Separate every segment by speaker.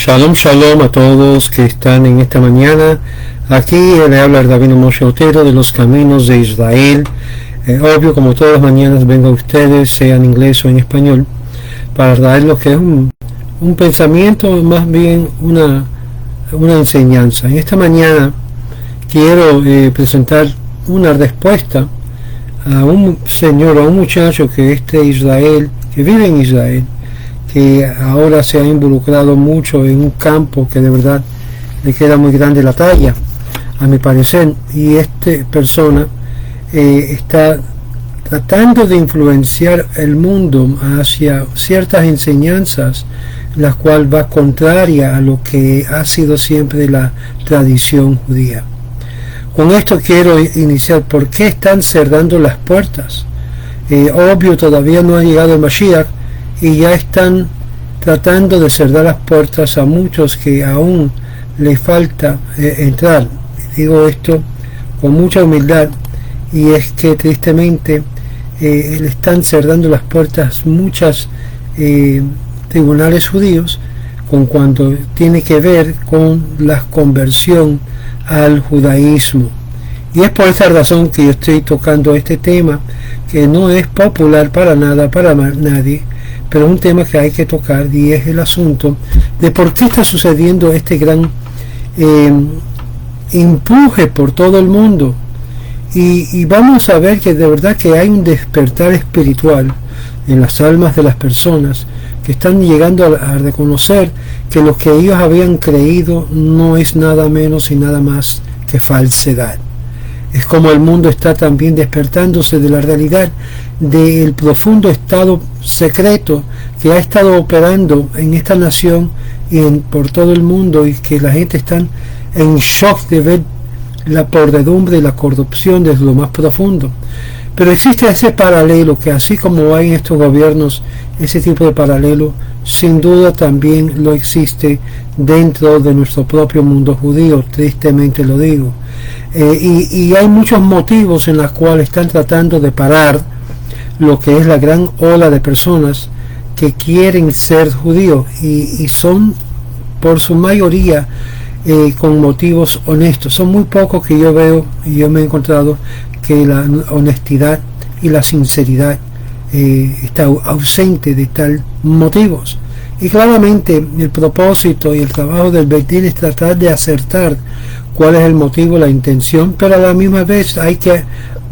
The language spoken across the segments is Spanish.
Speaker 1: Shalom, shalom a todos que están en esta mañana. Aquí le habla el Rabino Moshe Otero de los Caminos de Israel. Obvio, como todas las mañanas vengo a ustedes, sea en inglés o en español, para dar lo que es un pensamiento, más bien una enseñanza. En esta mañana quiero presentar una respuesta a un señor, a un muchacho que es de Israel, que vive en Israel, que ahora se ha involucrado mucho en un campo que de verdad le queda muy grande la talla, a mi parecer, y esta persona está tratando de influenciar el mundo hacia ciertas enseñanzas, la cual va contraria a lo que ha sido siempre la tradición judía. Con esto quiero iniciar. ¿Por qué están cerrando las puertas? Obvio, todavía no ha llegado el Mashiach y ya están tratando de cerrar las puertas a muchos que aún les falta entrar. Digo esto con mucha humildad, y es que tristemente le están cerrando las puertas muchas tribunales judíos con cuanto tiene que ver con la conversión al judaísmo. Y es por esta razón que yo estoy tocando este tema, que no es popular para nada, para nadie, pero es un tema que hay que tocar, y es el asunto de por qué está sucediendo este gran empuje por todo el mundo. Y vamos a ver que de verdad que hay un despertar espiritual en las almas de las personas que están llegando a reconocer que lo que ellos habían creído no es nada menos y nada más que falsedad. Es como el mundo está también despertándose de la realidad del profundo estado secreto que ha estado operando en esta nación y por todo el mundo, y que la gente está en shock de ver la podredumbre y la corrupción desde lo más profundo. Pero existe ese paralelo, que así como hay en estos gobiernos ese tipo de paralelo, sin duda también lo existe dentro de nuestro propio mundo judío, tristemente lo digo. Y hay muchos motivos en los cuales están tratando de parar lo que es la gran ola de personas que quieren ser judíos, y son por su mayoría con motivos honestos. Son muy pocos que yo veo, y yo me he encontrado que la honestidad y la sinceridad está ausente de tal motivos. Y claramente el propósito y el trabajo del Beit-Din es tratar de acertar cuál es el motivo, la intención, pero a la misma vez hay que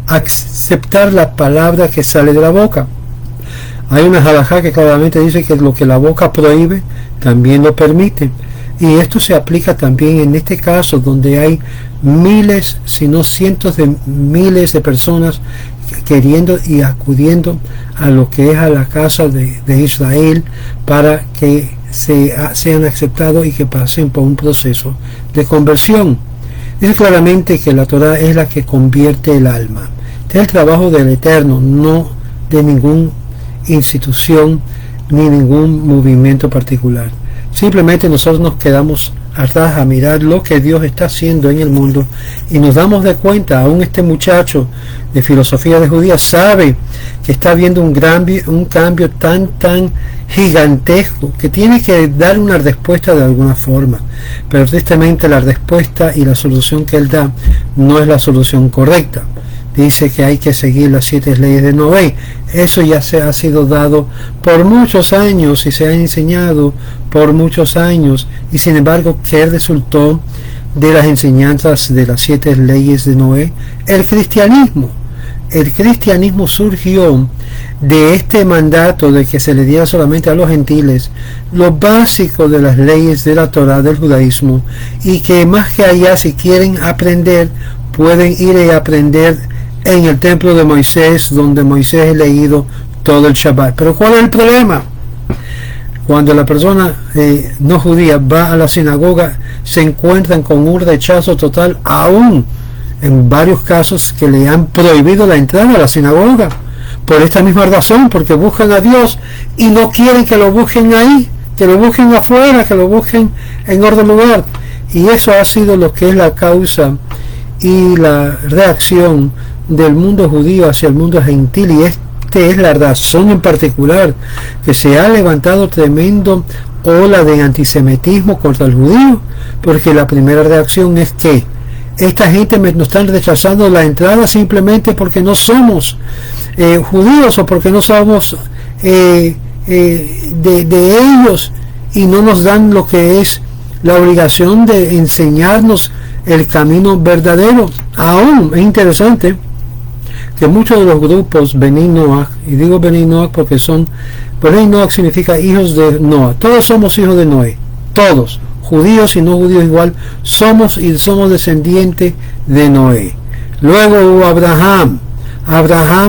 Speaker 1: aceptar la palabra que sale de la boca. Hay una halajá que claramente dice que lo que la boca prohíbe también lo permite, y esto se aplica también en este caso, donde hay miles, si no cientos de miles de personas queriendo y acudiendo a lo que es a la casa de Israel para que sean aceptados y que pasen por un proceso de conversión. Dice claramente que la Torah es la que convierte el alma. Este es el trabajo del Eterno, no de ninguna institución ni ningún movimiento particular. Simplemente nosotros nos quedamos atrás a mirar lo que Dios está haciendo en el mundo, y nos damos de cuenta. Aún este muchacho de filosofía de judía sabe que está habiendo un cambio tan gigantesco que tiene que dar una respuesta de alguna forma, pero tristemente la respuesta y la solución que él da no es la solución correcta. Dice que hay que seguir las 7 leyes de Noé. Eso ya se ha sido dado por muchos años y se ha enseñado por muchos años, y sin embargo, ¿qué resultó de las enseñanzas de las 7 leyes de Noé? El cristianismo. El cristianismo surgió de este mandato de que se le diera solamente a los gentiles lo básico de las leyes de la Torah del judaísmo, y que más que allá, si quieren aprender, pueden ir y aprender en el templo de Moisés, donde Moisés ha leído todo el Shabbat. Pero ¿cuál es el problema? Cuando la persona no judía va a la sinagoga, se encuentran con un rechazo total, aún en varios casos que le han prohibido la entrada a la sinagoga, por esta misma razón, porque buscan a Dios y no quieren que lo busquen ahí, que lo busquen afuera, que lo busquen en otro lugar. Y eso ha sido lo que es la causa y la reacción del mundo judío hacia el mundo gentil, y esta es la razón en particular que se ha levantado tremendo ola de antisemitismo contra el judío, porque la primera reacción es que esta gente nos están rechazando la entrada simplemente porque no somos judíos o porque no somos de ellos, y no nos dan lo que es la obligación de enseñarnos el camino verdadero. Aún es interesante que muchos de los grupos Beni Noach, y digo Beni Noach porque Beni Noach significa hijos de Noah, todos somos hijos de Noé, todos, judíos y no judíos igual, somos descendientes de Noé. Luego hubo Abraham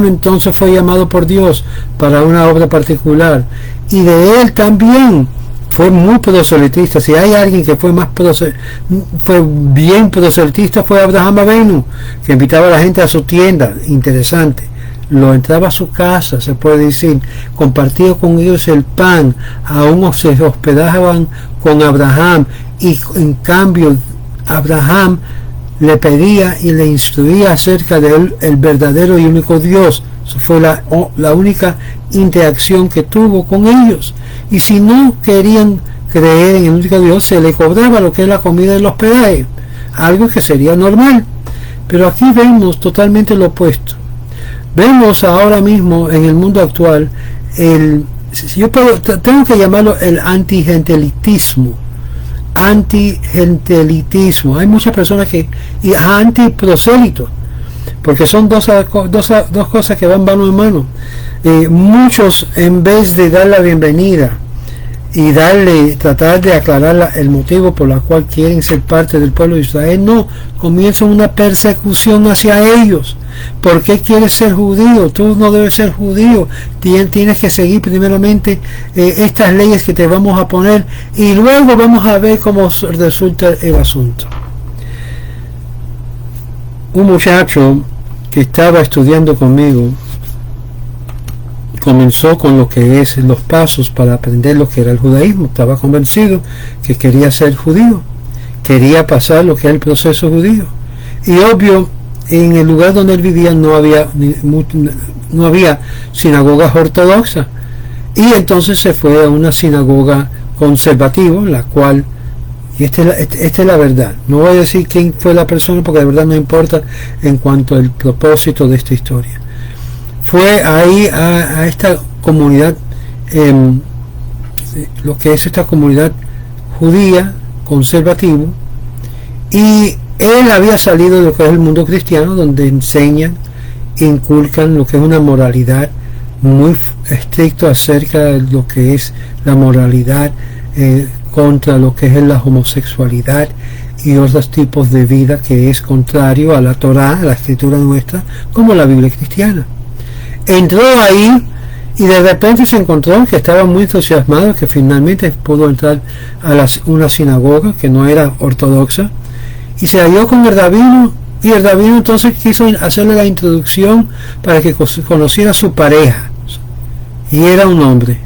Speaker 1: entonces fue llamado por Dios para una obra particular, y de él también fue muy proselitista. Si hay alguien que fue bien proselitista, fue Abraham Avinu, que invitaba a la gente a su tienda, interesante, lo entraba a su casa, se puede decir, compartía con ellos el pan, aún se hospedaban con Abraham, y en cambio Abraham le pedía y le instruía acerca de él, el verdadero y único Dios. Eso fue la única interacción que tuvo con ellos. Y si no querían creer en el único Dios, se le cobraba lo que es la comida y el hospedaje, algo que sería normal. Pero aquí vemos totalmente lo opuesto. Vemos ahora mismo en el mundo actual tengo que llamarlo el antigentilitismo. Hay muchas personas y antiprosélitos, porque son dos cosas que van mano en mano. Muchos, en vez de dar la bienvenida y tratar de aclarar el motivo por el cual quieren ser parte del pueblo de Israel, no, comienzan una persecución hacia ellos. ¿Por qué quieres ser judío? Tú no debes ser judío, tienes que seguir primeramente estas leyes que te vamos a poner, y luego vamos a ver cómo resulta el asunto. Un muchacho que estaba estudiando conmigo comenzó con lo que es los pasos para aprender lo que era el judaísmo. Estaba convencido que quería ser judío, quería pasar lo que es el proceso judío, y obvio, en el lugar donde él vivía no había sinagogas ortodoxas, y entonces se fue a una sinagoga conservativa, la cual, y esta es la verdad, no voy a decir quién fue la persona porque de verdad no importa en cuanto al propósito de esta historia. Fue ahí a esta comunidad, lo que es esta comunidad judía conservativa, y él había salido de lo que es el mundo cristiano, donde inculcan lo que es una moralidad muy estricto acerca de lo que es la moralidad contra lo que es la homosexualidad y otros tipos de vida que es contrario a la Torá, a la escritura nuestra, como la Biblia cristiana. Entró ahí y de repente se encontró que estaba muy entusiasmado, que finalmente pudo entrar a una sinagoga que no era ortodoxa, y se halló con el rabino, y el rabino entonces quiso hacerle la introducción para que conociera a su pareja, y era un hombre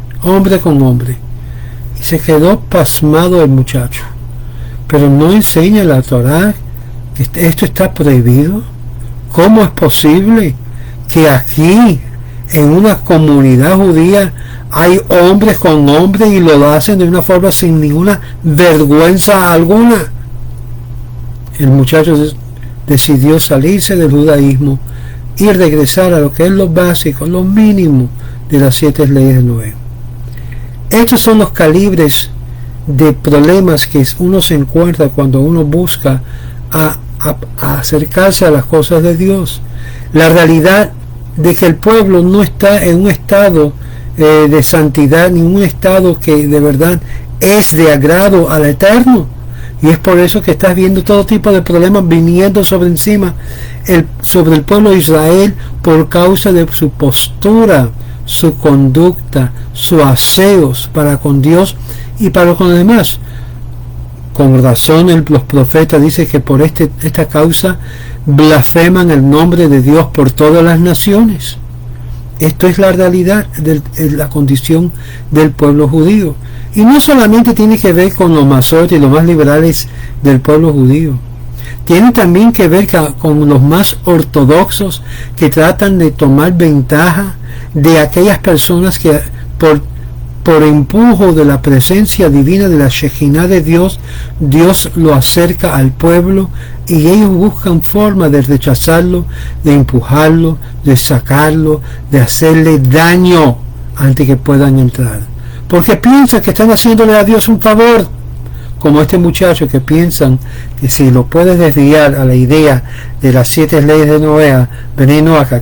Speaker 1: con hombre, y se quedó pasmado el muchacho. Pero no enseña la Torá que esto está prohibido. ¿Cómo es posible que aquí en una comunidad judía hay hombres con hombres y lo hacen de una forma sin ninguna vergüenza alguna? El muchacho decidió salirse del judaísmo y regresar a lo que es lo básico, lo mínimo de las 7 leyes de Noé. Estos son los calibres de problemas que uno se encuentra cuando uno busca a acercarse a las cosas de Dios. La realidad de que el pueblo no está en un estado de santidad, ni un estado que de verdad es de agrado al Eterno. Y es por eso que estás viendo todo tipo de problemas viniendo sobre el pueblo de Israel, por causa de su postura, su conducta, sus aseos para con Dios y para con los demás. Con razón los profetas dicen que por esta causa blasfeman el nombre de Dios por todas las naciones. Esto es la realidad de la condición del pueblo judío. Y no solamente tiene que ver con los masoretas y los más liberales del pueblo judío. Tiene también que ver con los más ortodoxos que tratan de tomar ventaja de aquellas personas que por por empujo de la presencia divina de la Shekinah de Dios, Dios lo acerca al pueblo y ellos buscan forma de rechazarlo, de empujarlo, de sacarlo, de hacerle daño antes que puedan entrar. Porque piensan que están haciéndole a Dios un favor, como este muchacho que piensan que si lo puedes desviar a la idea de las 7 leyes de Noé,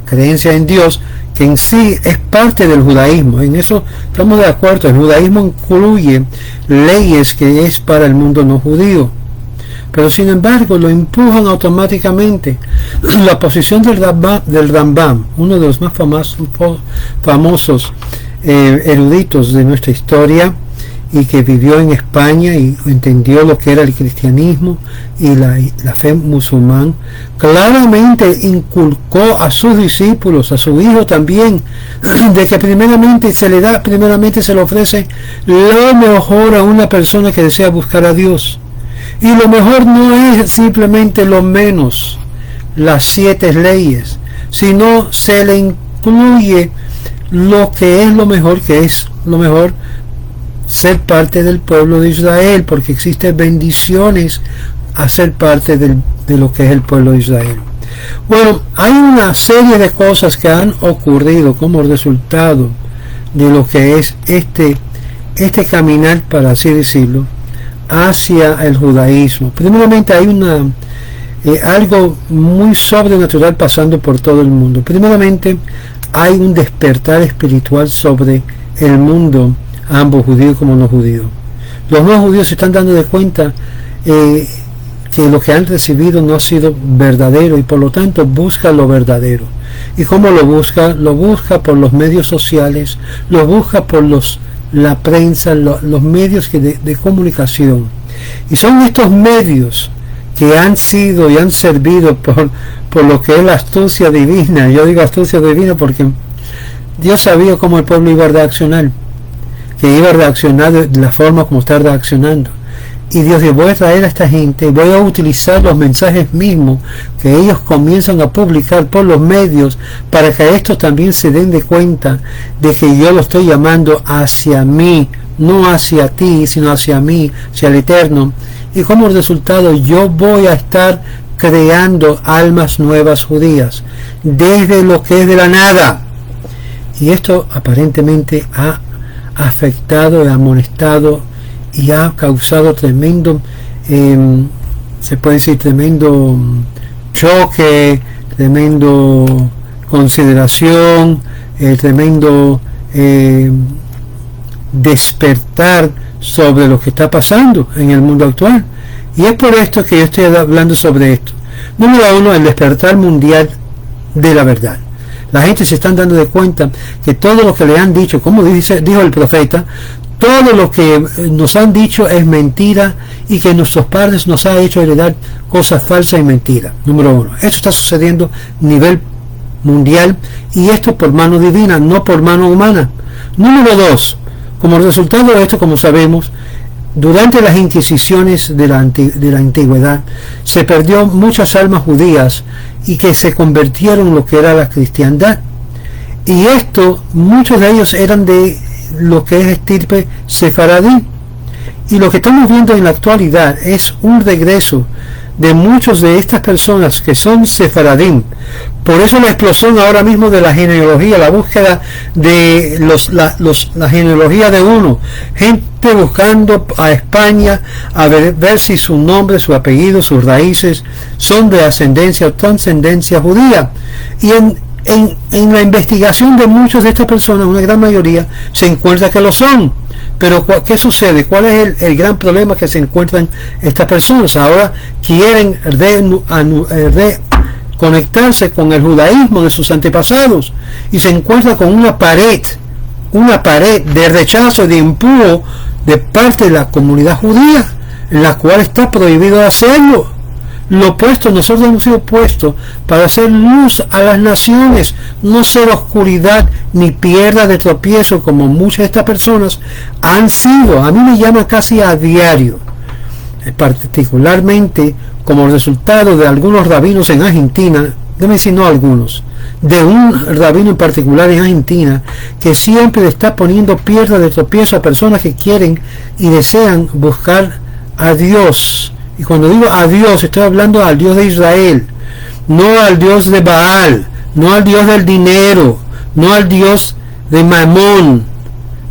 Speaker 1: creencia en Dios, que en sí es parte del judaísmo. En eso estamos de acuerdo. El judaísmo incluye leyes que es para el mundo no judío, pero sin embargo lo empujan automáticamente. La posición del Rambam, uno de los más famosos eruditos de nuestra historia, y que vivió en España y entendió lo que era el cristianismo y la fe musulmán, claramente inculcó a sus discípulos, a su hijo también, de que primeramente se le ofrece lo mejor a una persona que desea buscar a Dios, y lo mejor no es simplemente lo menos, las 7 leyes, sino se le incluye lo que es lo mejor, ser parte del pueblo de Israel, porque existen bendiciones a ser parte de lo que es el pueblo de Israel. Bueno, hay una serie de cosas que han ocurrido como resultado de lo que es este caminar, para así decirlo, hacia el judaísmo. Primeramente hay algo muy sobrenatural pasando por todo el mundo. Primeramente hay un despertar espiritual sobre el mundo, ambos judíos como no judíos. Los no judíos se están dando de cuenta que lo que han recibido no ha sido verdadero, y por lo tanto busca lo verdadero. ¿Y cómo lo busca? Lo busca por los medios sociales, lo busca por la prensa, los medios de comunicación. Y son estos medios que han sido y han servido por lo que es la astucia divina. Yo digo astucia divina porque Dios sabía cómo el pueblo iba a reaccionar, que iba a reaccionar de la forma como está reaccionando. Y Dios dice, voy a traer a esta gente, voy a utilizar los mensajes mismos que ellos comienzan a publicar por los medios, para que estos también se den de cuenta de que yo lo estoy llamando hacia mí, no hacia ti, sino hacia mí, hacia el Eterno. Y como resultado yo voy a estar creando almas nuevas judías, desde lo que es de la nada. Y esto aparentemente ha afectado, ha amonestado y ha causado tremendo, se puede decir, tremendo choque, tremendo consideración, tremendo despertar sobre lo que está pasando en el mundo actual. Y es por esto que yo estoy hablando sobre esto. Número 1, el despertar mundial de la verdad. La gente se están dando de cuenta que todo lo que le han dicho, como dijo el profeta, todo lo que nos han dicho es mentira, y que nuestros padres nos han hecho heredar cosas falsas y mentiras. Número 1. Esto está sucediendo a nivel mundial, y esto por mano divina, no por mano humana. Número 2. Como resultado de esto, como sabemos, durante las inquisiciones de la antigüedad se perdió muchas almas judías, y que se convirtieron en lo que era la cristiandad. Y esto, muchos de ellos eran de lo que es estirpe sefaradí. Y lo que estamos viendo en la actualidad es un regreso de muchos de estas personas que son sefaradín. Por eso la explosión ahora mismo de la genealogía, la búsqueda de la genealogía de uno, gente buscando a España a ver si su nombre, su apellido, sus raíces son de ascendencia o trascendencia judía. Y en la investigación de muchas de estas personas, una gran mayoría, se encuentra que lo son. Pero ¿qué sucede? ¿Cuál es el gran problema que se encuentran estas personas? Ahora quieren conectarse con el judaísmo de sus antepasados, y se encuentra con una pared de rechazo y de empujo de parte de la comunidad judía, en la cual está prohibido hacerlo. Lo opuesto, nosotros hemos sido puestos para hacer luz a las naciones, no ser oscuridad ni piedra de tropiezo como muchas de estas personas han sido. A mí me llama casi a diario, particularmente como resultado de algunos rabinos en Argentina, déjame decir no algunos, de un rabino en particular en Argentina, que siempre le está poniendo piedra de tropiezo a personas que quieren y desean buscar a Dios. Y cuando digo a Dios, estoy hablando al Dios de Israel, no al Dios de Baal, no al Dios del dinero, no al Dios de Mamón,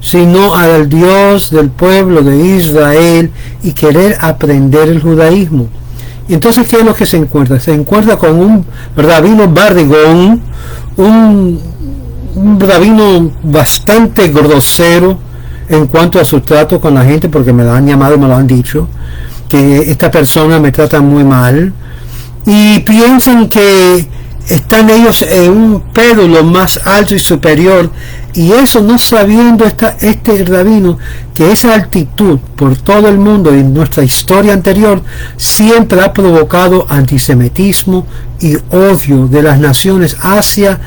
Speaker 1: sino al Dios del pueblo de Israel, y querer aprender el judaísmo. Y entonces, ¿qué es lo que se encuentra? Se encuentra con un rabino barrigón, un rabino bastante grosero en cuanto a su trato con la gente, porque me lo han llamado, me lo han dicho, que esta persona me trata muy mal, y piensan que están ellos en un péndulo más alto y superior, y eso no sabiendo este rabino que esa actitud por todo el mundo en nuestra historia anterior siempre ha provocado antisemitismo y odio de las naciones hacia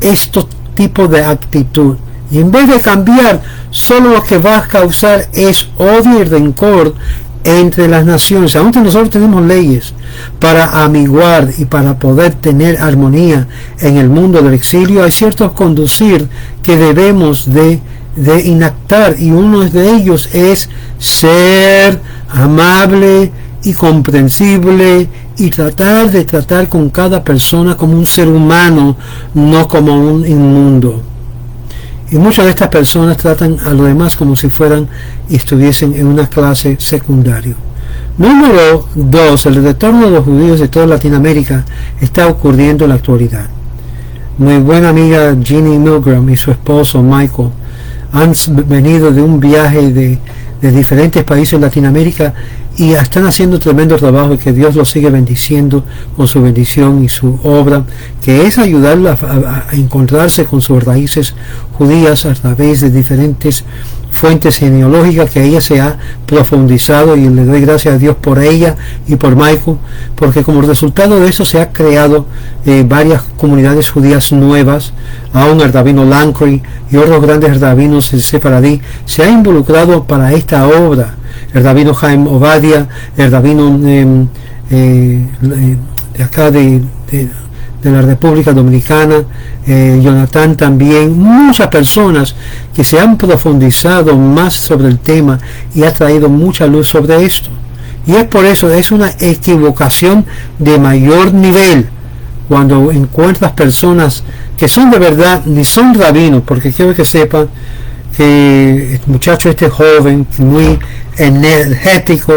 Speaker 1: estos tipos de actitud. Y en vez de cambiar, solo lo que va a causar es odio y rencor entre las naciones. Aunque nosotros tenemos leyes para amiguar y para poder tener armonía en el mundo del exilio, hay ciertos conducir que debemos de inactar, y uno de ellos es ser amable y comprensible y tratar de tratar con cada persona como un ser humano, no como un inmundo. Y muchas de estas personas tratan a los demás como si fueran y estuviesen en una clase secundaria. Número 2. El retorno de los judíos de toda Latinoamérica está ocurriendo en la actualidad. Mi buena amiga Jeannie Milgram y su esposo Michael han venido de un viaje de diferentes países de Latinoamérica y están haciendo tremendo trabajo, y que Dios los sigue bendiciendo con su bendición y su obra, que es ayudarla a encontrarse con sus raíces judías a través de diferentes fuentes genealógicas que ella se ha profundizado, y le doy gracias a Dios por ella y por Michael, porque como resultado de eso se ha creado varias comunidades judías nuevas. Aún el rabino Lancry y otros grandes rabinos sefaradí se han involucrado para esta obra. El rabino Jaime Ovadia, el rabino de acá de la República Dominicana, Jonathan también, muchas personas que se han profundizado más sobre el tema y ha traído mucha luz sobre esto. Y es por eso, es una equivocación de mayor nivel cuando encuentras personas que son de verdad, ni son rabinos, porque quiero que sepan que el muchacho joven, muy energético,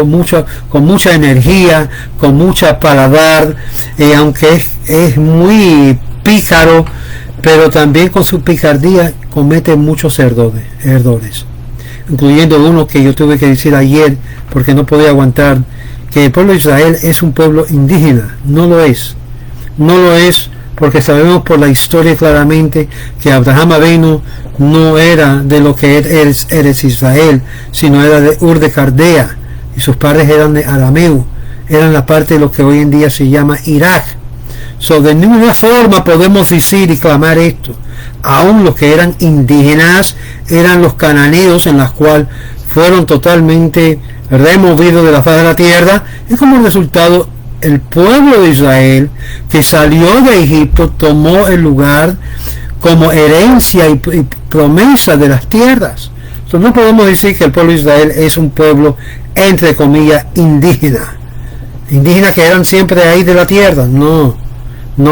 Speaker 1: con mucha energía, con mucha paladar, aunque es muy pícaro, pero también con su picardía comete muchos errores, incluyendo uno que yo tuve que decir ayer porque no podía aguantar, que el pueblo de Israel es un pueblo indígena. No lo es, porque sabemos por la historia claramente que Abraham Avinu no era de lo que eres Israel, sino era de Ur de Caldea, y sus padres eran de arameo, eran la parte de lo que hoy en día se llama Irak. De ninguna forma podemos decir y clamar esto. Aún los que eran indígenas eran los cananeos, en los cuales fueron totalmente removidos de la faz de la tierra, y como resultado el pueblo de Israel que salió de Egipto tomó el lugar como herencia y promesa de las tierras. Entonces no podemos decir que el pueblo de Israel es un pueblo entre comillas indígenas que eran siempre ahí de la tierra. No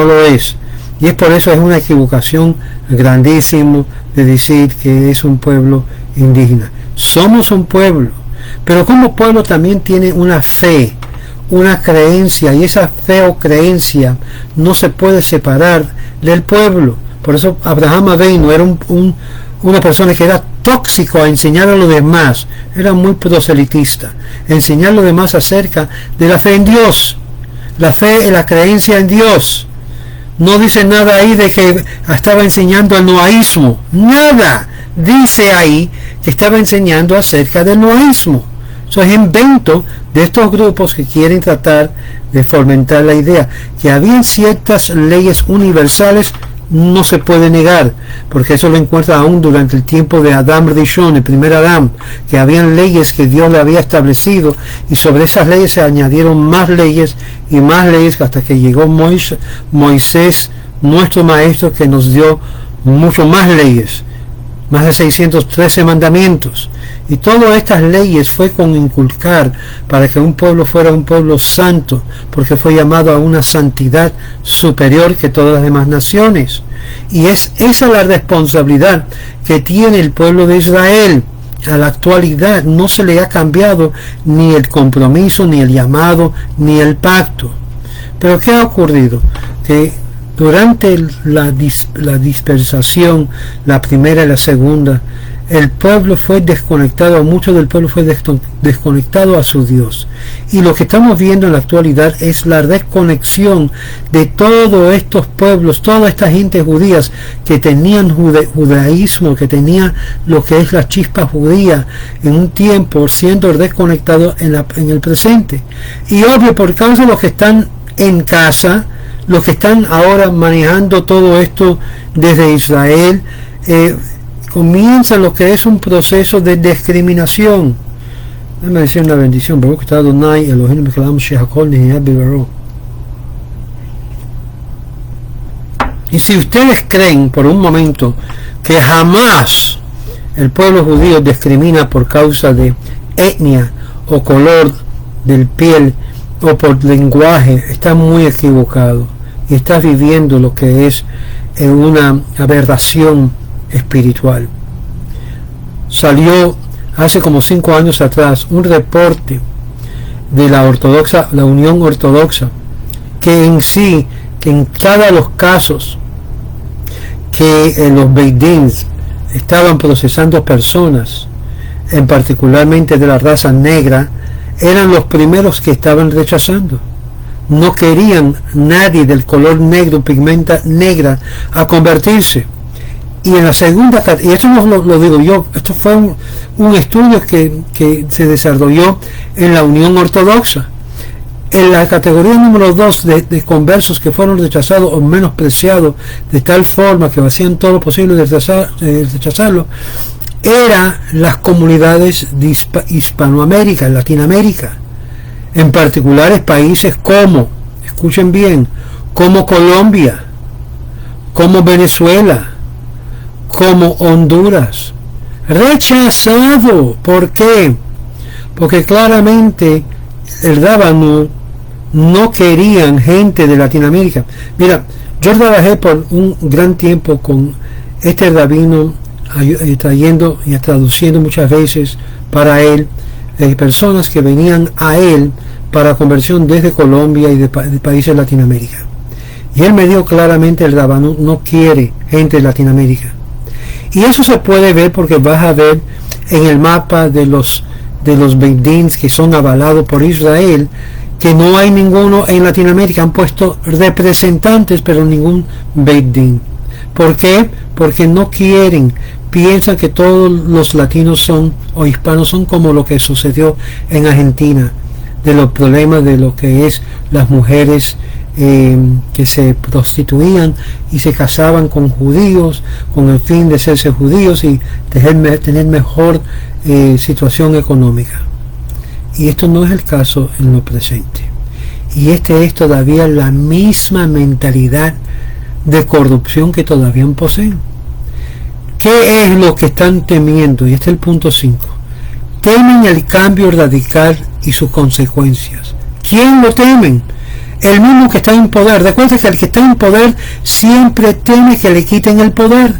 Speaker 1: lo es, y es por eso es una equivocación grandísima de decir que es un pueblo indígena. Somos un pueblo, pero como pueblo también tiene una fe, una creencia, y esa fe o creencia no se puede separar del pueblo. Por eso Abraham Avinu era una persona que era tóxico a enseñar a los demás, era muy proselitista, enseñar a los demás acerca de la fe en Dios, la fe y la creencia en Dios. No dice nada ahí de que estaba enseñando el noaísmo, nada dice ahí que estaba enseñando acerca del noaísmo. Eso es invento de estos grupos que quieren tratar de fomentar la idea que habían ciertas leyes universales. no se puede negar, porque eso lo encuentra aún durante el tiempo de Adán Rishon, el primer Adán, que habían leyes que Dios le había establecido, y sobre esas leyes se añadieron más leyes y más leyes hasta que llegó Moisés, nuestro maestro, que nos dio mucho más leyes, más de 613 mandamientos. Y todas estas leyes fue con inculcar para que un pueblo fuera un pueblo santo, porque fue llamado a una santidad superior que todas las demás naciones. Y es esa la responsabilidad que tiene el pueblo de Israel. A la actualidad no se le ha cambiado ni el compromiso, ni el llamado, ni el pacto. Pero ¿qué ha ocurrido? Que durante la dispersación, la primera y la segunda, el pueblo fue desconectado, mucho del pueblo fue desconectado a su Dios. Y lo que estamos viendo en la actualidad es la desconexión de todos estos pueblos, toda esta gente judías que tenían judaísmo, que tenía lo que es la chispa judía en un tiempo, siendo desconectados en el presente. Y obvio, por causa de los que están en casa, los que están ahora manejando todo esto desde Israel, comienza lo que es un proceso de discriminación. Déjame decir una bendición. Y si ustedes creen por un momento que jamás el pueblo judío discrimina por causa de etnia o color del piel o por lenguaje, está muy equivocado y está viviendo lo que es una aberración espiritual. Salió hace como 5 años atrás un reporte de la Unión Ortodoxa, que en cada los casos que los Beidins estaban procesando personas, en particularmente de la raza negra, eran los primeros que estaban rechazando. No querían nadie del color negro, pigmenta negra, a convertirse. Y en la segunda, y esto no lo digo yo, esto fue un estudio que se desarrolló en la Unión Ortodoxa. En la categoría número 2 de conversos que fueron rechazados o menospreciados de tal forma que hacían todo lo posible de rechazarlo, eran las comunidades de Hispanoamérica, Latinoamérica, en particulares países como, escuchen bien, como Colombia, como Venezuela, como Honduras. Rechazado. ¿Por qué? Porque claramente el rábano no querían gente de Latinoamérica. Mira, yo trabajé por un gran tiempo con este rabino, trayendo y traduciendo muchas veces para él personas que venían a él para conversión desde Colombia y de países de Latinoamérica. Y él me dijo claramente, el rabino no quiere gente de Latinoamérica. Y eso se puede ver porque vas a ver en el mapa de los Beidins que son avalados por Israel, que no hay ninguno en Latinoamérica. Han puesto representantes, pero ningún Beidin. ¿Por qué? Porque no quieren, piensan que todos los latinos son, o hispanos son como lo que sucedió en Argentina, de los problemas de lo que es las mujeres que se prostituían y se casaban con judíos con el fin de serse judíos y tener mejor situación económica. Y esto no es el caso en lo presente. Y este es todavía la misma mentalidad de corrupción que todavía poseen. ¿Qué es lo que están temiendo? Y este es el punto 5. Temen el cambio radical y sus consecuencias. ¿Quién lo temen? El mismo que está en poder. Recuerda que el que está en poder siempre teme que le quiten el poder.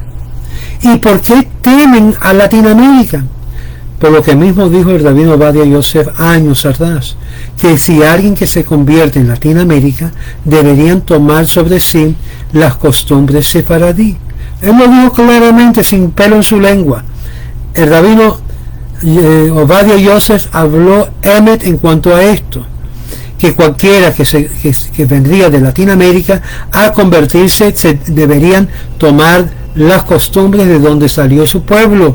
Speaker 1: ¿Y por qué temen a Latinoamérica? Por lo que mismo dijo el rabino Ovadia Yosef años atrás, que si alguien que se convierte en Latinoamérica deberían tomar sobre sí las costumbres sefaradí. Él lo dijo claramente, sin pelo en su lengua. El rabino Ovadia Yosef habló emet en cuanto a esto, que cualquiera que vendría de Latinoamérica a convertirse se deberían tomar las costumbres de donde salió su pueblo,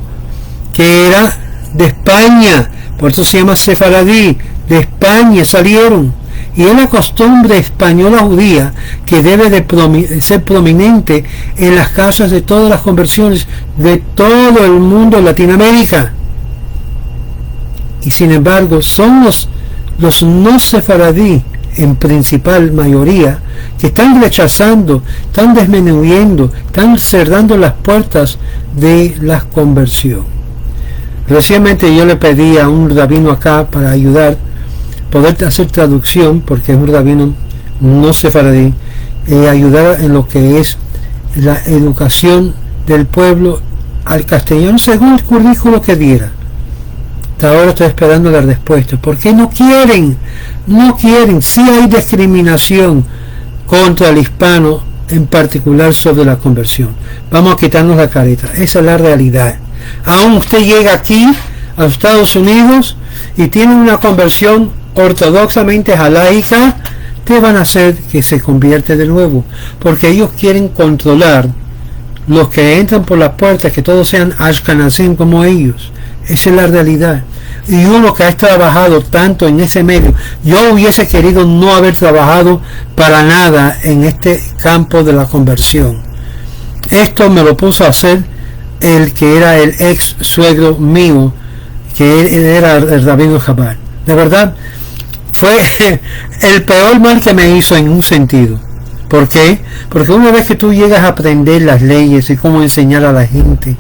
Speaker 1: que era de España. Por eso se llama sefaradí. De España salieron y es la costumbre española judía que debe de ser prominente en las casas de todas las conversiones de todo el mundo en Latinoamérica. Y sin embargo son los no sefaradí en principal mayoría que están rechazando, están disminuyendo, están cerrando las puertas de la conversión. Recientemente yo le pedí a un rabino acá para ayudar, poder hacer traducción, porque es un rabino no sefaradí, ayudar en lo que es la educación del pueblo al castellano según el currículo que diera. Hasta ahora estoy esperando la respuesta. ¿Por qué no quieren? No quieren. Sí hay discriminación contra el hispano, en particular sobre la conversión. Vamos a quitarnos la careta. Esa es la realidad. Aún usted llega aquí, a Estados Unidos, y tiene una conversión ortodoxamente jalaica, te van a hacer que se convierte de nuevo. Porque ellos quieren controlar los que entran por la puerta, que todos sean ashkenazim como ellos. Esa es la realidad. Y uno que ha trabajado tanto en ese medio, yo hubiese querido no haber trabajado para nada en este campo de la conversión. Esto me lo puso a hacer el que era el ex suegro mío, que él era el rabino Jabal. De verdad, fue el peor mal que me hizo en un sentido. ¿Por qué? Porque una vez que tú llegas a aprender las leyes y cómo enseñar a la gente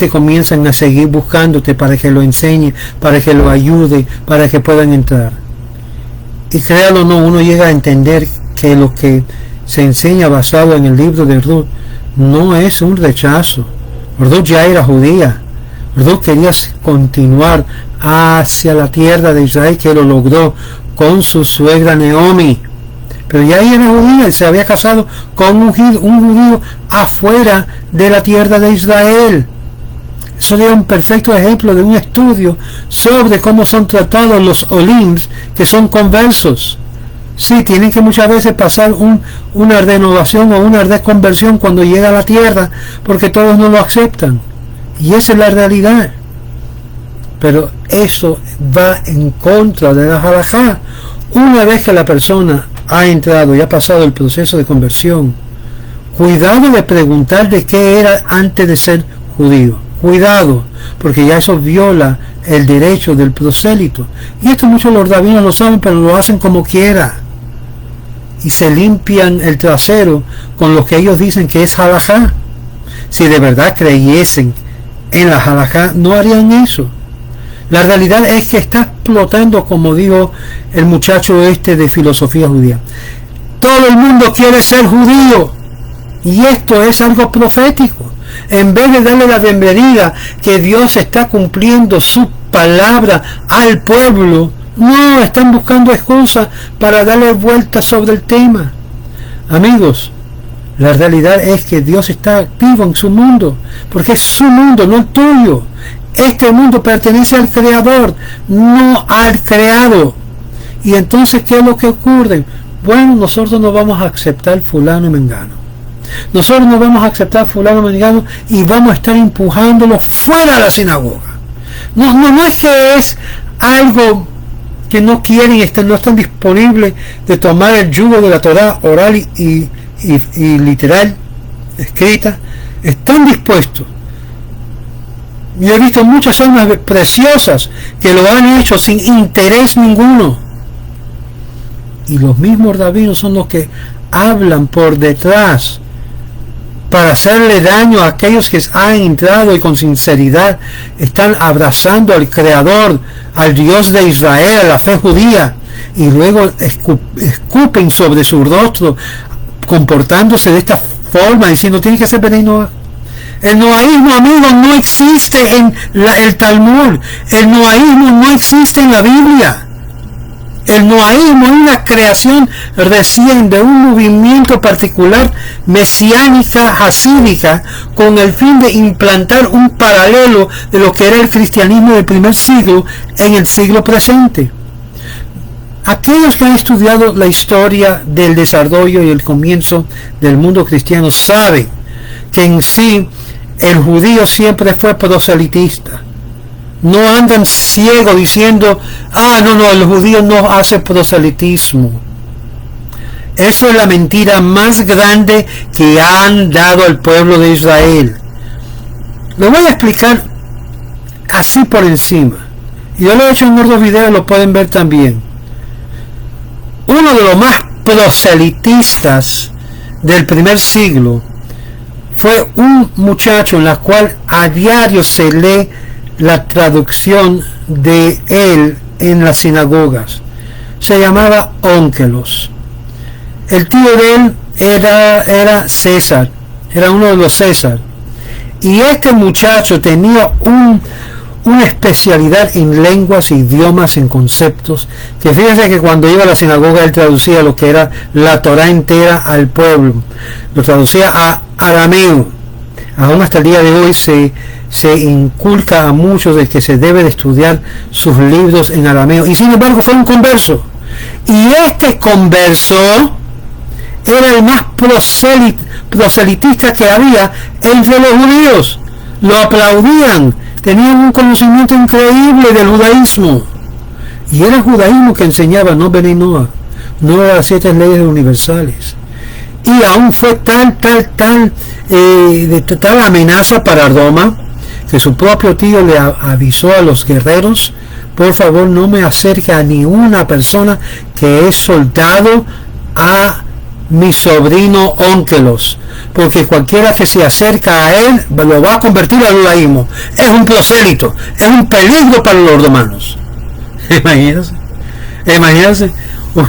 Speaker 1: comienza a seguir buscándote para que lo enseñe, para que lo ayude, para que puedan entrar. Y créalo o no, uno llega a entender que lo que se enseña basado en el libro de Ruth no es un rechazo. Ruth ya era judía. Ruth quería continuar hacia la tierra de Israel, que lo logró con su suegra Naomi. Pero ya ella era judía y se había casado con un judío afuera de la tierra de Israel. Eso era un perfecto ejemplo de un estudio sobre cómo son tratados los olims que son conversos. Sí, tienen que muchas veces pasar una renovación o una reconversión cuando llega a la tierra, porque todos no lo aceptan. Y esa es la realidad. Pero eso va en contra de la halajá. Una vez que la persona ha entrado y ha pasado el proceso de conversión, cuidado de preguntar de qué era antes de ser judío. Cuidado, porque ya eso viola el derecho del prosélito. Y esto muchos los rabinos lo saben, pero lo hacen como quiera. Y se limpian el trasero con lo que ellos dicen que es halajá. Si de verdad creyesen en la halajá, no harían eso. La realidad es que está explotando, como dijo el muchacho este de filosofía judía. Todo el mundo quiere ser judío. Y esto es algo profético. En vez de darle la bienvenida que Dios está cumpliendo su palabra al pueblo, no, están buscando excusas para darle vueltas sobre el tema. Amigos, la realidad es que Dios está activo en su mundo, porque es su mundo, no el tuyo. Este mundo pertenece al Creador, no al creado. Y entonces, ¿qué es lo que ocurre? Bueno, nosotros no vamos a aceptar fulano y mengano. Nosotros no vamos a aceptar fulano y mengano y vamos a estar empujándolo fuera de la sinagoga. No es que es algo que no quieren, no están disponibles de tomar el yugo de la Torá oral y literal, escrita. Están dispuestos. Yo he visto muchas almas preciosas que lo han hecho sin interés ninguno. Y los mismos rabinos son los que hablan por detrás para hacerle daño a aquellos que han entrado y con sinceridad están abrazando al Creador, al Dios de Israel, a la fe judía, y luego escupen sobre su rostro, comportándose de esta forma, diciendo tiene que ser benigno. El noaísmo, amigos, no existe en el Talmud. El noaísmo no existe en la Biblia. El noaísmo es una creación recién de un movimiento particular mesiánica hasídica con el fin de implantar un paralelo de lo que era el cristianismo del primer siglo en el siglo presente. Aquellos que han estudiado la historia del desarrollo y el comienzo del mundo cristiano saben que en sí el judío siempre fue proselitista. No andan ciegos diciendo, no, el judío no hace proselitismo. Eso es la mentira más grande que han dado al pueblo de Israel. Lo voy a explicar así por encima. Yo lo he hecho en otros videos, lo pueden ver también. Uno de los más proselitistas del primer siglo fue un muchacho en la cual a diario se lee la traducción de él en las sinagogas. Se llamaba Ónkelos. El tío de él era César, era uno de los César. Y este muchacho tenía una especialidad en lenguas, idiomas, en conceptos, que fíjense que cuando iba a la sinagoga él traducía lo que era la Torá entera al pueblo, lo traducía a arameo. Aún hasta el día de hoy se inculca a muchos de que se debe de estudiar sus libros en arameo, y sin embargo fue un converso, y este converso era el más proselitista que había entre los judíos. Lo aplaudían, tenían un conocimiento increíble del judaísmo, y era el judaísmo que enseñaba no Beninoa, no las 7 leyes universales, y aún fue tal amenaza para Roma que su propio tío le avisó a los guerreros: por favor, no me acerque a ninguna persona que es soldado a mi sobrino Ónkelos, porque cualquiera que se acerca a él lo va a convertir al judaísmo. Es un prosélito, es un peligro para los romanos. Imagínense.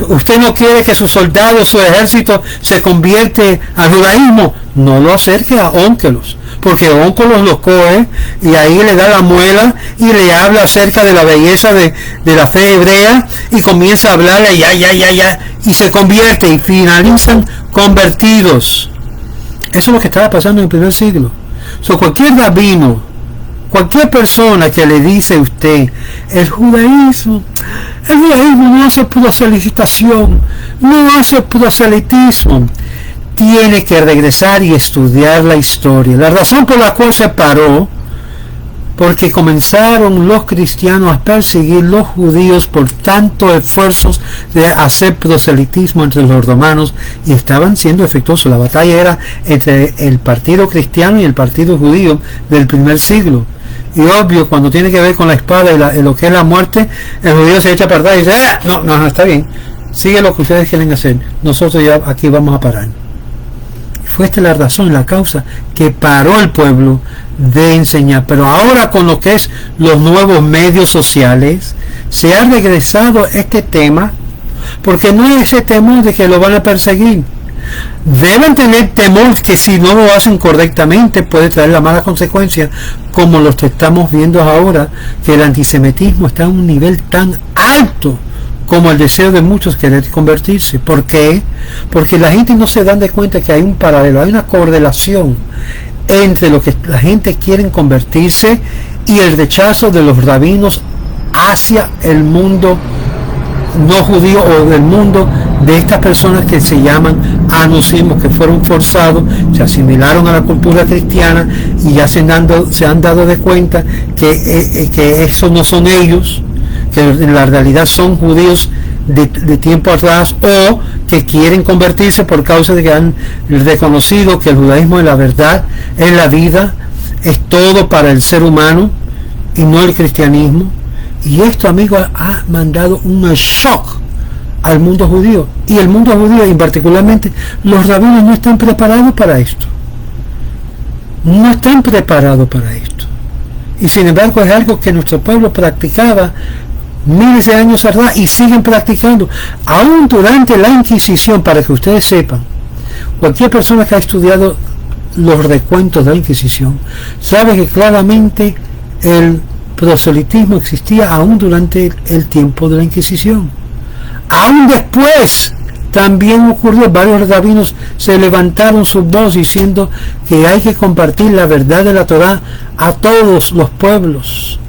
Speaker 1: Usted no quiere que su soldado, su ejército se convierte al judaísmo, no lo acerque a Ónkelos, porque Ónkelos lo coge y ahí le da la muela y le habla acerca de la belleza de la fe hebrea, y comienza a hablarle y se convierte, y finalizan convertidos. Eso es lo que estaba pasando en el primer siglo. Cualquier rabino, cualquier persona que le dice a usted el judaísmo no hace proselitismo, no hace proselitismo, tiene que regresar y estudiar la historia. La razón por la cual se paró, porque comenzaron los cristianos a perseguir los judíos por tantos esfuerzos de hacer proselitismo entre los romanos, y estaban siendo efectuosos. La batalla era entre el partido cristiano y el partido judío del primer siglo. Y obvio, cuando tiene que ver con la espada y lo que es la muerte, el judío se echa para atrás y dice: no, está bien, sigue lo que ustedes quieren hacer, nosotros ya aquí vamos a parar. Fue esta la razón, la causa que paró el pueblo de enseñar. Pero ahora, con lo que es los nuevos medios sociales, se ha regresado este tema, porque no es ese temor de que lo van a perseguir. Deben tener temor que si no lo hacen correctamente puede traer la mala consecuencia, como los que estamos viendo ahora, que el antisemitismo está a un nivel tan alto como el deseo de muchos querer convertirse. ¿Por qué? Porque la gente no se dan de cuenta que hay un paralelo, hay una correlación entre lo que la gente quiere convertirse y el rechazo de los rabinos hacia el mundo no judío, o del mundo de estas personas que se llaman anusimos, que fueron forzados, se asimilaron a la cultura cristiana y ya se han dado de cuenta que eso no son ellos, que en la realidad son judíos de tiempo atrás, o que quieren convertirse por causa de que han reconocido que el judaísmo es la verdad, es la vida, es todo para el ser humano y no el cristianismo. Y esto, amigos, ha mandado un shock al mundo judío, y el mundo judío, y particularmente los rabinos, no están preparados para esto, y sin embargo es algo que nuestro pueblo practicaba miles de años atrás y siguen practicando aún durante la Inquisición. Para que ustedes sepan, cualquier persona que ha estudiado los recuentos de la Inquisición sabe que claramente el proselitismo existía aún durante el tiempo de la Inquisición. Aún después también ocurrió, varios rabinos se levantaron su voz diciendo que hay que compartir la verdad de la Torá a todos los pueblos.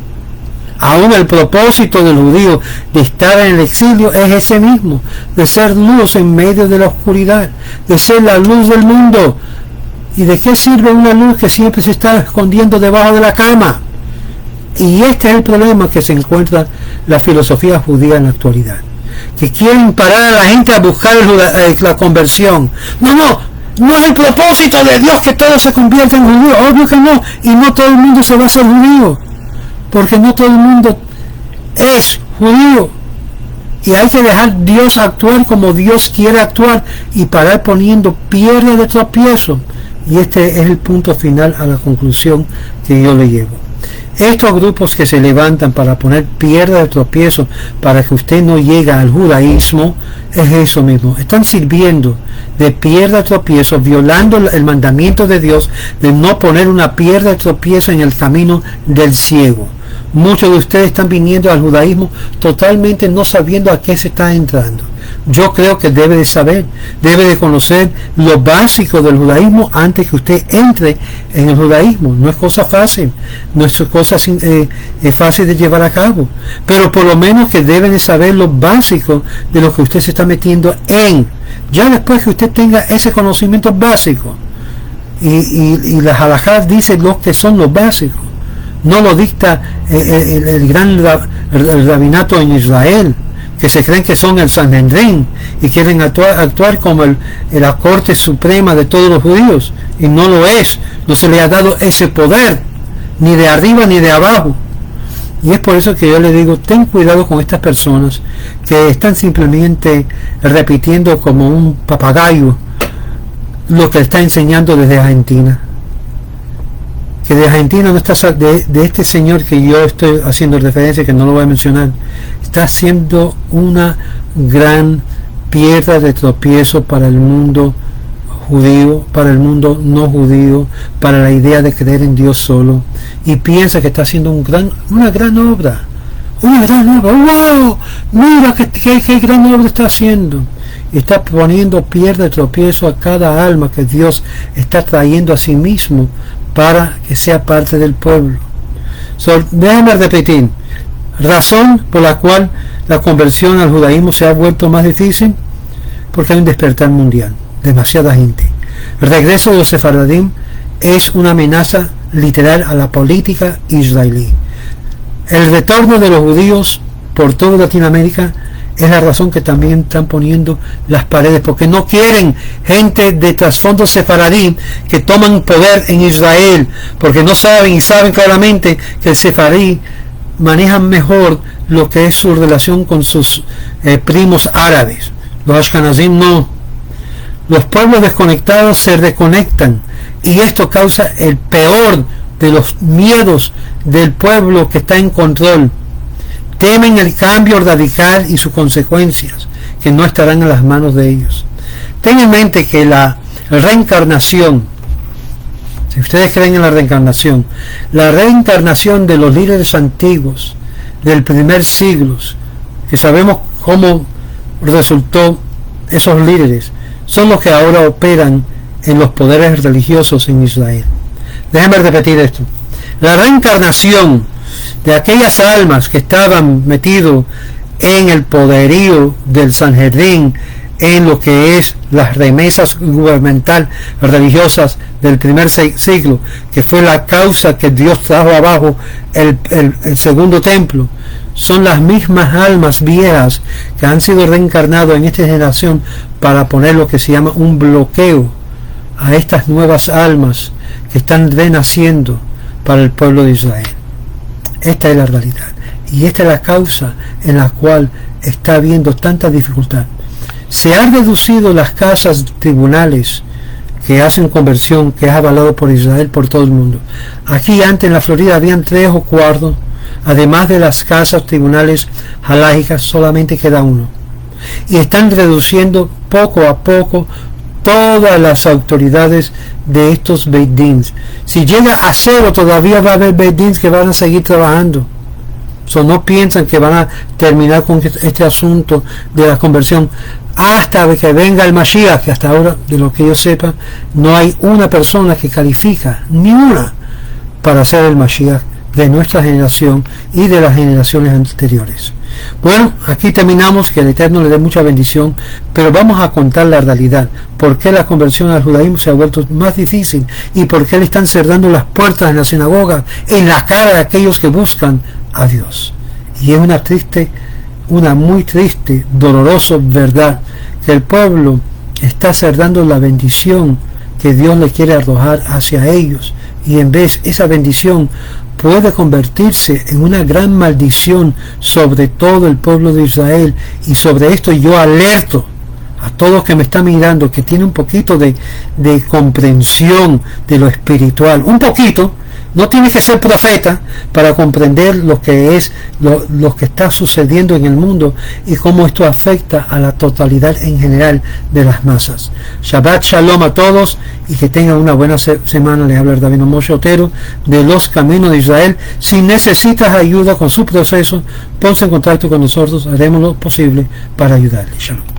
Speaker 1: Aún el propósito del judío de estar en el exilio es ese mismo, de ser luz en medio de la oscuridad, de ser la luz del mundo. ¿Y de qué sirve una luz que siempre se está escondiendo debajo de la cama? Y este es el problema que se encuentra la filosofía judía en la actualidad, que quieren parar a la gente a buscar la conversión. No es el propósito de Dios que todos se conviertan en judíos, obvio que no, y no todo el mundo se va a hacer judío, porque no todo el mundo es judío, y hay que dejar Dios actuar como Dios quiere actuar y parar poniendo piedra de tropiezo. Y este es el punto final a la conclusión que yo le llevo. Estos grupos que se levantan para poner piedra de tropiezo para que usted no llegue al judaísmo, es eso mismo. Están sirviendo de piedra de tropiezo, violando el mandamiento de Dios de no poner una piedra de tropiezo en el camino del ciego. Muchos de ustedes están viniendo al judaísmo totalmente no sabiendo a qué se está entrando. Yo creo que debe de saber, debe de conocer lo básico del judaísmo antes que usted entre en el judaísmo. No es cosa fácil, no es cosa fácil de llevar a cabo, pero por lo menos que debe de saber lo básico de lo que usted se está metiendo en. Ya después que usted tenga ese conocimiento básico, y las halajás dicen lo que son los básicos, no lo dicta el gran rabinato en Israel, que se creen que son el Sanhedrin y quieren actuar como la corte suprema de todos los judíos, y no lo es. No se le ha dado ese poder, ni de arriba ni de abajo. Y es por eso que yo le digo, ten cuidado con estas personas que están simplemente repitiendo como un papagayo lo que está enseñando desde Argentina. Que de Argentina no está, de este señor que yo estoy haciendo referencia, que no lo voy a mencionar, está haciendo una gran piedra de tropiezo para el mundo judío, para el mundo no judío, para la idea de creer en Dios solo, y piensa que está haciendo una gran obra. ¡Wow! Mira qué gran obra está haciendo. Está poniendo piedra de tropiezo a cada alma que Dios está trayendo a sí mismo para que sea parte del pueblo. Déjame repetir, razón por la cual la conversión al judaísmo se ha vuelto más difícil, porque hay un despertar mundial, demasiada gente. El regreso de los sefaradim es una amenaza literal a la política israelí. El retorno de los judíos por toda Latinoamérica es la razón que también están poniendo las paredes, porque no quieren gente de trasfondo sefaradí que toman poder en Israel, porque no saben y saben claramente que el sefaradí manejan mejor lo que es su relación con sus primos árabes. Los ashkenazim no. Los pueblos desconectados se reconectan, y esto causa el peor de los miedos del pueblo que está en control. Temen el cambio radical y sus consecuencias, que no estarán en las manos de ellos. Ten en mente que la reencarnación, si ustedes creen en la reencarnación de los líderes antiguos del primer siglo, que sabemos cómo resultó esos líderes, son los que ahora operan en los poderes religiosos en Israel. Déjenme repetir esto. La reencarnación de aquellas almas que estaban metidos en el poderío del Sanhedrin, en lo que es las remesas gubernamental religiosas del primer siglo, que fue la causa que Dios trajo abajo el segundo templo, son las mismas almas viejas que han sido reencarnadas en esta generación para poner lo que se llama un bloqueo a estas nuevas almas que están renaciendo para el pueblo de Israel. Esta es la realidad, y esta es la causa en la cual está habiendo tanta dificultad. Se han reducido las casas tribunales que hacen conversión, que es avalado por Israel por todo el mundo. Aquí antes en la Florida habían 3 o 4, además de las casas tribunales halágicas solamente queda 1, y están reduciendo poco a poco todas las autoridades de estos Beit Dins. Si llega a 0, todavía va a haber Beit Dins que van a seguir trabajando. No piensan que van a terminar con este asunto de la conversión hasta que venga el Mashiach, que hasta ahora, de lo que yo sepa, no hay una persona que califica, ni una, para ser el Mashiach de nuestra generación y de las generaciones anteriores. Bueno, aquí terminamos, que el Eterno le dé mucha bendición, pero vamos a contar la realidad, por qué la conversión al judaísmo se ha vuelto más difícil y por qué le están cerrando las puertas en la sinagoga en la cara de aquellos que buscan a Dios. Y es una muy triste, dolorosa verdad, que el pueblo está cerrando la bendición que Dios le quiere arrojar hacia ellos, y en vez esa bendición puede convertirse en una gran maldición sobre todo el pueblo de Israel. Y sobre esto yo alerto a todos que me están mirando, que tienen un poquito de comprensión de lo espiritual, un poquito. No tienes que ser profeta para comprender lo que es lo que está sucediendo en el mundo y cómo esto afecta a la totalidad en general de las masas. Shabbat Shalom a todos y que tengan una buena semana. Les habla David Moshe Otero de Los Caminos de Israel. Si necesitas ayuda con su proceso, ponse en contacto con nosotros, haremos lo posible para ayudarle. Shalom.